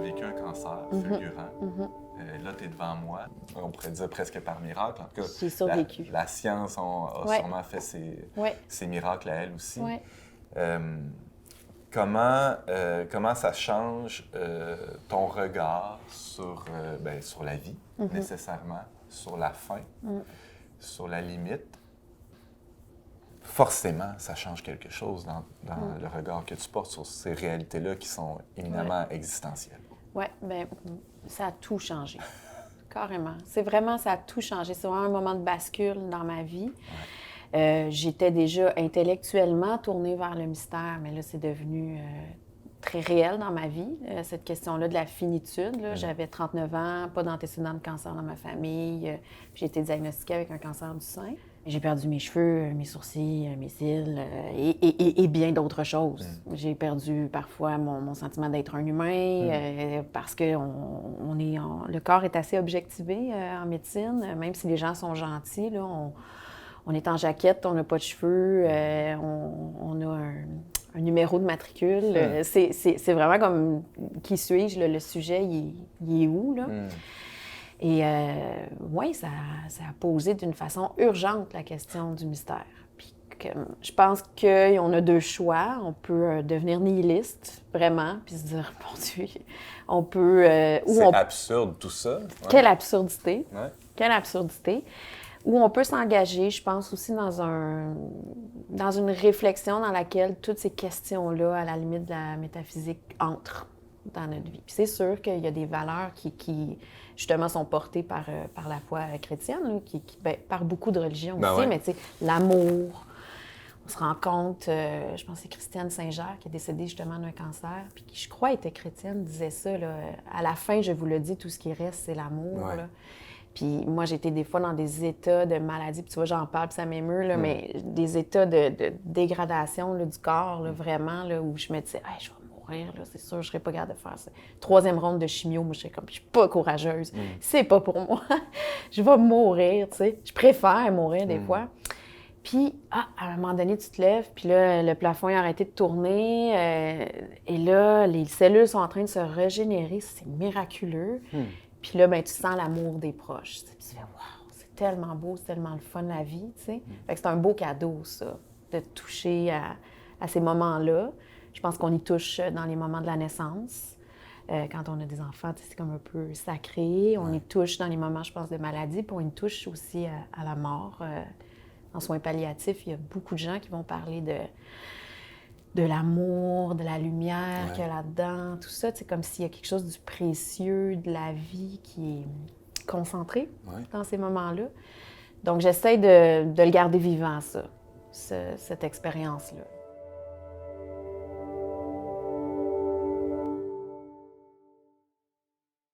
vécu un cancer fulgurant. Là, tu es devant moi. On pourrait dire presque par miracle. En tout cas, j'ai survécu. La science a sûrement fait ses miracles à elle aussi. Ouais. Comment ça change ton regard sur la vie, nécessairement, sur la fin, sur la limite? Forcément, ça change quelque chose dans le regard que tu portes sur ces réalités-là qui sont éminemment existentielles. Oui, bien, ça a tout changé. Carrément. C'est vraiment, ça a tout changé. C'est vraiment un moment de bascule dans ma vie. J'étais déjà intellectuellement tournée vers le mystère, mais là, c'est devenu très réel dans ma vie, cette question-là de la finitude. Là. J'avais 39 ans, pas d'antécédent de cancer dans ma famille. J'ai été diagnostiquée avec un cancer du sein. J'ai perdu mes cheveux, mes sourcils, mes cils et bien d'autres choses. J'ai perdu parfois mon sentiment d'être un humain parce que le corps est assez objectivé en médecine, même si les gens sont gentils. Là, on est en jaquette, on n'a pas de cheveux, on a un numéro de matricule. C'est vraiment comme qui suis-je, le sujet, il est où? Là? Et oui, ça a posé d'une façon urgente la question du mystère. Puis je pense qu'on a deux choix. On peut devenir nihiliste, vraiment, puis se dire, mon Dieu, on peut... c'est absurde tout ça. Ouais. Quelle absurdité! Ouais. Quelle absurdité! Ou on peut s'engager, je pense, aussi dans une réflexion dans laquelle toutes ces questions-là, à la limite de la métaphysique, entrent dans notre vie. Puis c'est sûr qu'il y a des valeurs qui justement, sont portées par la foi chrétienne, là, par beaucoup de religions aussi, mais tu sais, l'amour, on se rend compte, je pense que c'est Christiane Saint-Jacques qui est décédée justement d'un cancer, puis qui, je crois, était chrétienne, disait ça, là, à la fin, je vous le dis, tout ce qui reste, c'est l'amour, là. Puis moi, j'étais des fois dans des états de maladie, puis tu vois, j'en parle, puis ça m'émeut, là, mais des états de dégradation là, du corps, là, vraiment, là, où je me disais, hey, je vais mourir, là, c'est sûr, je serais pas capable de faire ça. Troisième ronde de chimio, moi, je suis pas courageuse. C'est pas pour moi. Je vais mourir, tu sais. Je préfère mourir des fois. Puis, à un moment donné, tu te lèves, puis là, le plafond a arrêté de tourner, et là, les cellules sont en train de se régénérer. C'est miraculeux. Puis là, ben, tu sens l'amour des proches. Puis tu fais « wow, c'est tellement beau, c'est tellement le fun, la vie », tu sais. Fait que c'est un beau cadeau, ça, de toucher à ces moments-là. Je pense qu'on y touche dans les moments de la naissance. Quand on a des enfants, c'est comme un peu sacré. On y touche dans les moments, je pense, de maladie, puis on y touche aussi à la mort. En soins palliatifs, il y a beaucoup de gens qui vont parler de l'amour, de la lumière qu'il y a là-dedans, tout ça. C'est comme s'il y a quelque chose du précieux, de la vie qui est concentré dans ces moments-là. Donc, j'essaie de le garder vivant, ça, cette expérience-là.